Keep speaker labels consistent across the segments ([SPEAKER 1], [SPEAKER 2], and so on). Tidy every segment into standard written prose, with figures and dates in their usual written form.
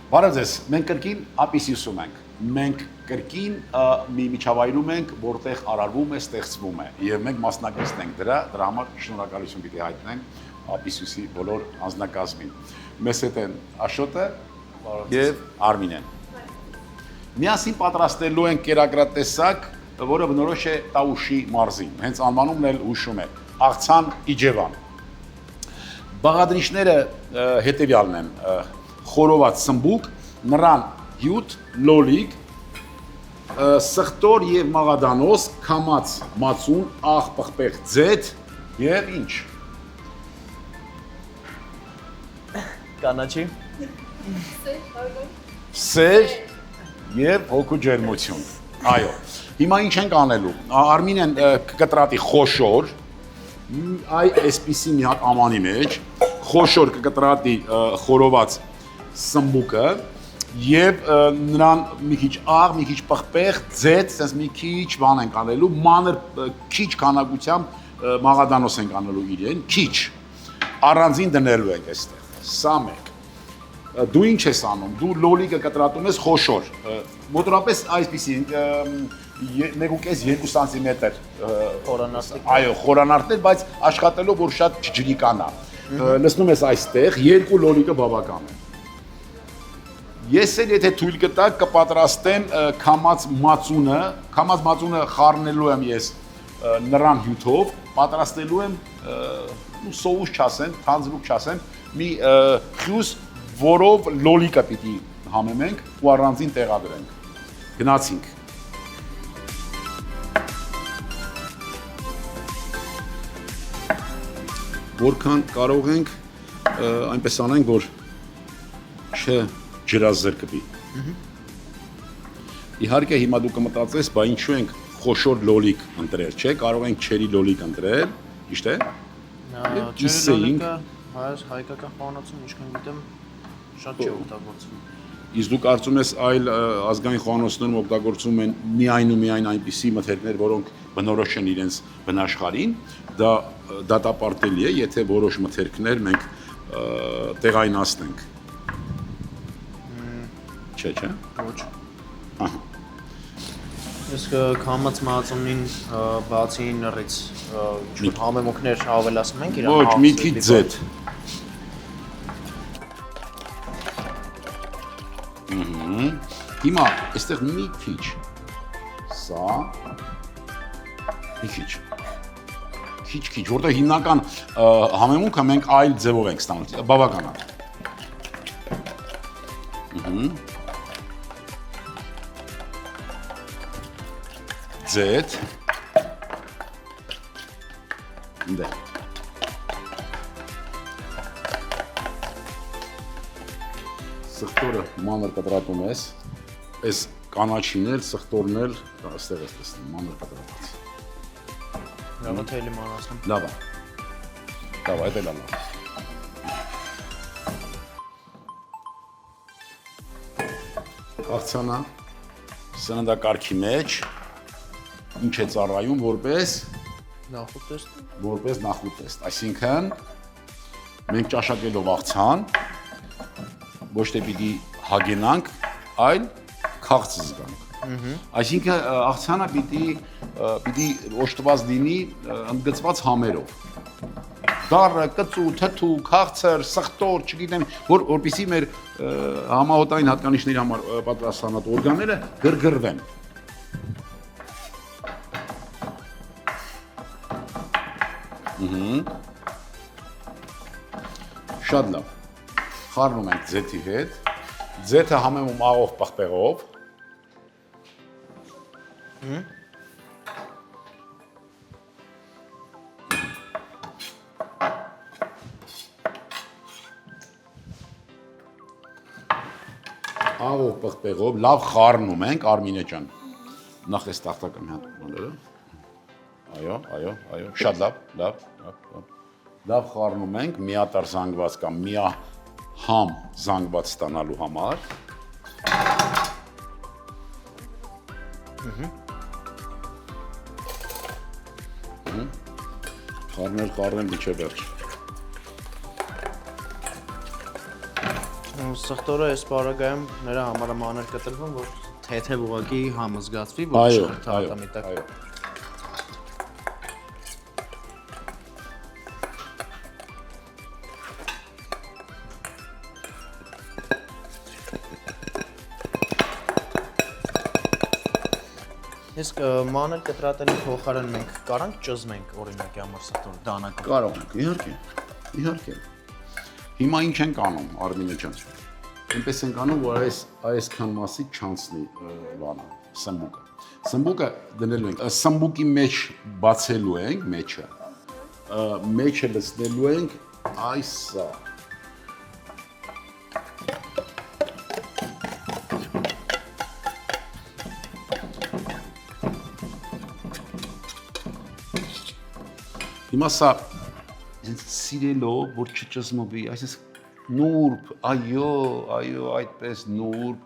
[SPEAKER 1] Բարև ձեզ, մենք կրկին ապիսյուսում ենք, մենք կրկին մի միջավայրում ենք, որտեղ արարվում է, ստեղծվում է և մենք մասնակիցն ենք դրա համար շնորհակալություն պիտի հայտնենք ապիսյուսի բոլոր անձնակազմին։ Մեզ հետ են Աշոտը և Արմինեն։ Միասին պատրաստելու ենք կերակրատեսակ, որը բնորոշ է Տաուշի մարզին, հենց անվանումն էլ հուշում է, Աղցան Իջևան։ Բաղադրիչները հետևյալն են, խորոված սմբուկ, նրան հյութ, լոլիկ, սխտոր և մաղադանոս, կամած մածուն, աղ պղպեղ ձետ և ինչ։
[SPEAKER 2] Կանաչի։
[SPEAKER 1] Սեր և հոգու ջերմություն, այո։ Հիմա ինչ ենք անելու, Արմինեն կկտրատի խոշոր, այսպիսի մի հատ ամանի մեջ, խոշոր կկտրատի խորոված սմբուկը և նրան մի քիչ աղ, մի քիչ պղպեղ, ձետ, ասես մի քիչ բան ենք անելու, մանր քիչ քանակությամբ մաղադանոս ենք անելու իրեն, քիչ, առանձին դնելու ենք այստեղ, սա մեկ։ Դու ինչ ես անում, դու լոլիկը կտրատում ես խոշոր, մոտորապես այսպիսի 1.5-2 սանտիմետր այո, խորանարդներ, բայց աշխատելով, որ շատ չջրիկանա, լցնում ես այստեղ, 2 լոլիկը բավական է։ Ես էլ եթե թույլ կտակ կպատրաստեմ կամած մածունը խառնելու եմ ես նրան հյութով, պատրաստելու եմ սոուս չասեն, թանձրուկ չասեն, մի խյուս, որով լոլիկը պիտի համեմենք ու առանձին տեղադրենք։ Գնացինք։ Որքան կարող ենք այնպես անենք, որ չջրազրկվի։ Իհարկե հիմա դու կմտածես, բա ինչու ենք խոշոր լոլիկ ընտրել, չէ՞, կարող ենք չերի լոլիկ ընտրել, ճիշտ է։
[SPEAKER 2] Չերի լոլիկը հայկական խոհանոցում ինչքան գիտեմ շատ չի օգտագործվում։
[SPEAKER 1] Իսկ դու կարծում ես այլ ազգային խոհանոցներում օգտագործում են միայն ու միայն այնպիսի մթերքներ, որոնք բնորոշ են իրենց բնաշխարհին, դա դատապարտելի է, եթե որոշ մթերքներ մենք տեղայնացնենք։ Չէ։
[SPEAKER 2] Ոչ։ Իսկ կամած մածունին բացի նռից համեմունքներ ավելացնում ենք իրան։
[SPEAKER 1] Ոչ, մի քիչ ձետ։ Հիմա այստեղ մի քիչ, սա, մի քիչ, որտեղ հիմնական համեմունքը մենք այլ ձևով ենք ստանում, բավական է։ Ձետ, դե։ Սխտորը մանր կտրատում ես, այս կանաչին էլ, սխտորն էլ, այստեղ ես տեսնում, մանր կտրատած։
[SPEAKER 2] Լավը թելի մանացնում։
[SPEAKER 1] Լավ է, այդ էլ լավ է։ Աղցանա սննդակարգի մեջ, ինչ է ծառայում որպես նախուտեստ, այսինքն մենք ճաշակելով աղցան, ոչ թե պիտի հագենանք, այլ քաղց զգանք։ Այսինքն աղցանը պիտի օժտված լինի ընդգծված համերով։ Դառը, կծու, թթու, քաղցր, սխտոր, չգիտեմ, որպեսզի մեր համահոտային հատկանիշների համար պատրաստանած օրգանները գրգռվեն։ Շատ լավ։ Խառնում ենք ձեթի հետ, ձեթը համեմում աղով պղպեղով, աղով պղպեղով, լավ խառնում ենք, Արմինե ջան, նախ այս տախտակը մի հատ մոլերը, այո, շատ լավ խառնում ենք, միատար զանգված կամ համ զանգված ստանալու համար։ Խառնել մինչև վերջ։
[SPEAKER 2] Սխտորը այս բարագայում նրա համար մանր կտրվում, որ թեթև ուղակի համը զգացվի, որ չխրթա ատամի տակ։
[SPEAKER 1] Այո։
[SPEAKER 2] Իսկ մանր կտրատելի փոխարեն մենք կարանք ճզմենք օրինակի համար սխտորը դանակով։
[SPEAKER 1] Կարող ենք, իհարկե։ Հիմա ինչ ենք անում, Արմինե ջան։ Այնպես ենք անում, որ այսքան մասի չանցնի բանը, սմբուկը։ Սմբուկը դնելու ենք, սմբուկի մեջ բացելու ենք մեջը։ Մեջը լցնելու ենք այսա։ Հիմա սա սիրելով, որ չճզմվի, այսինքն նուրբ, այո, այդպես նուրբ,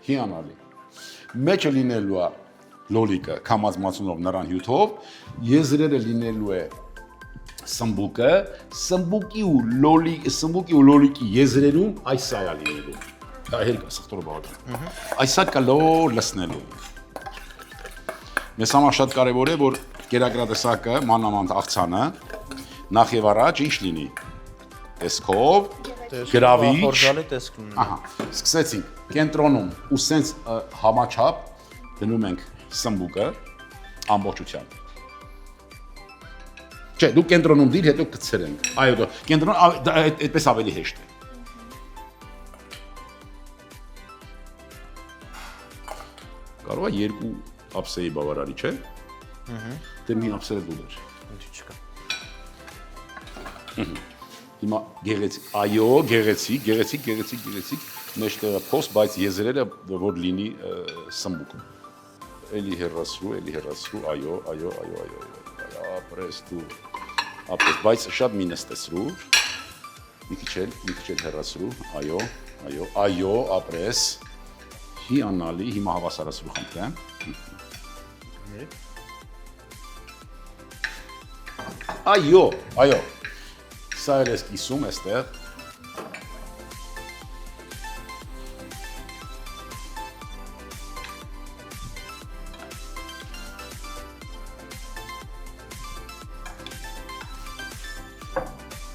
[SPEAKER 1] հիանալի։ Մեջը լինելու է լոլիկը, կամած մածունով նրան հյութով, եզրերը լինելու է սմբուկը, սմբուկի ու լոլիկի եզրերում այսա է լինելու։ Դա հերկա, սխտորը բաղական։ Այսա կլոր լսնելու։ Մեզ համար շատ կարևոր է, որ կերակրատեսակը, մանավանդ աղցանը, նախ եւ առաջ ինչ լինի։ Տեսքով, գրավիչ,
[SPEAKER 2] խորժալի տեսք ունի։
[SPEAKER 1] ահա, սկսեցինք կենտրոնում ու սենց համաչափ դնում ենք սմբուկը ամբողջությամբ։ Չէ, դու կենտրոնում դիր, հետո կցրենք։ Այո, կենտրոն այդպես ավելի հեշտ է։ Կարող է երկու ափսեի բավարարի, չէ՞։ Դե մի ափսերը դու դեր։
[SPEAKER 2] Ինչի չկա։
[SPEAKER 1] Հիմա գեղեցիկ, այո, գեղեցիկ, մեջտեղը փոս, բայց եզրերը որ լինի սմբուկ։ Էլի հեռացրու, այո, ապրես դու, բայց շատ մի նստեցրու, մի քիչ էլ հեռացրու, այո, ապրես, հիանալի, հիմա հավասարացրու խնդրեմ։ Այո, սա էլ ես կիսում էստեղ։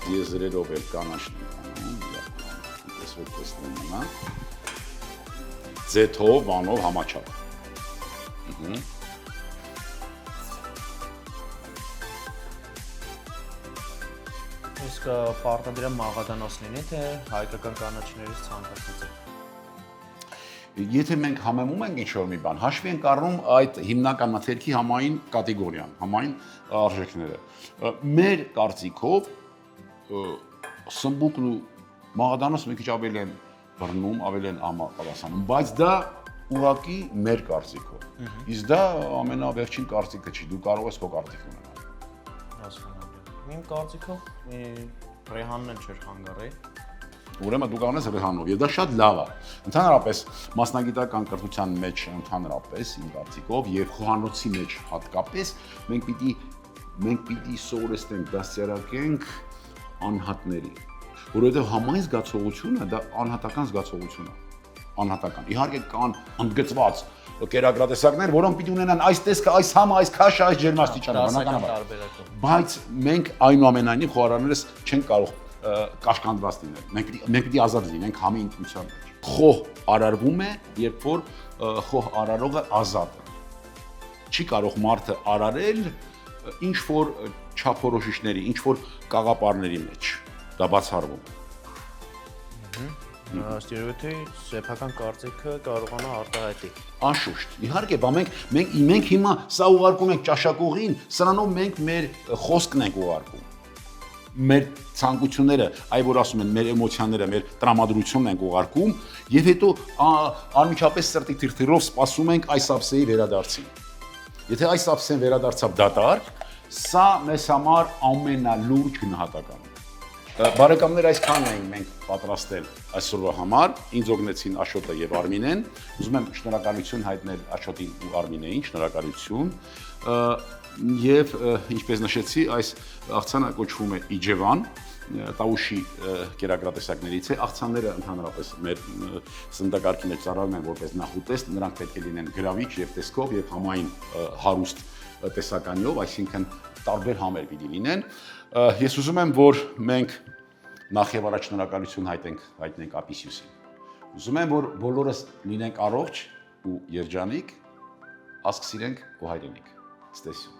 [SPEAKER 1] Եզրերով էլ կանաչ լինի, ձեթով, վանով, համաչափ։
[SPEAKER 2] Իսկ պարտադիր մաղադանոց լինի, թե հայկական կանաչներից ցանկացածը։
[SPEAKER 1] Եթե մենք համեմում ենք ինչ-որ մի բան, հաշվի ենք առնում այդ հիմնական մթերքի համային կատեգորիան, համային արժեքները։ Մեր կարծիքով սմբուկն ու մաղադանոցը մի քիչ ավելի են բռնում, ավելի են համապատասխանում, բայց դա ուղղակի մեր կարծիքով։ Իսկ դա ամենավերջին կարծիքը չի, դու կարող ես քո կարծիք ունենալ։
[SPEAKER 2] Հասկանալի։ Իմ կարծիքով ռեհանն էլ չէր խանգարի։
[SPEAKER 1] Ուրեմն դու կարող ես ռեհանով, եւ դա շատ լավ է։ Ընդհանրապես մասնագիտական կրթության մեջ ընդհանրապես իմ կարծիքով եւ խոհանոցի մեջ հատկապես մենք պիտի սովորեցնենք, դաստիարակենք անհատների, որովհետեւ համային զգացողությունը դա անհատական զգացողություն է։ Անհատական։ Իհարկե կան ընդգծված կերակրատեսակներ, որոնք պիտի ունենան այս տեսքը, այս համը, այս քաշը, այս ջերմաստիճանը, բնականաբար։ Բայց մենք այնուամենայնիվ խոհարարներս չենք կարող կաշկանդված լինել։ Մենք պիտի ազատ լինենք համի ինտուիցիան մեջ։ Խոհ արարվում է, երբ որ խոհ արարողը ազատ է։ Չի կարող մարդը արարել ինչ որ չափորոշիչների, ինչ որ կաղապարների մեջ։ Դա բացառվում է։
[SPEAKER 2] Ստերեոտիպի սեփական կարծիքը կարողանա արտահայտի։
[SPEAKER 1] Անշուշտ, իհարկե, մենք հիմա սա ուղարկում ենք ճաշակողին, սրանով մենք մեր խոսքն ենք ուղարկում։ Մեր ցանկությունները, այ որ ասում են, մեր էմոցիաները, մեր տրամադրությունն ենք ուղարկում, եւ հետո անմիջապես սրտի թիրթիրով սպասում ենք այս ափսեի վերադարձին։ Եթե այս ափսեն վերադարձավ դատարկ, սա մեզ համար ամենալուրջ գնահատականն է։ Բարեկամներ, այսքանն ենք մենք պատրաստել այսօրվա համար, ինձ օգնեցին Աշոտը եւ Արմինեն, ուզում եմ շնորհակալություն հայտնել Աշոտին ու Արմինեին, շնորհակալություն, եւ ինչպես նշեցի, այս աղցանը կոչվում է Իջևան, տաուշի կերակրատեսակներից է, աղցանները ընդհանրապես մեր սննդակարգի մեջ ծառայում են որպես նախուտեստ, նրանք պետք է լինեն գրավիչ եւ տեսքով եւ համային հարուստ տեսականիով, այսինքն տարբեր համեր պիտի լինեն։ Ես ուզում եմ, որ մենք նախ եւ առաջ շնորհակալություն հայտնենք Ապիսիուսին։ Ուզում եմ, որ բոլորս լինենք առողջ ու երջանիկ, ասք սիրենք ու հայրենիք։ Ստեսյուն։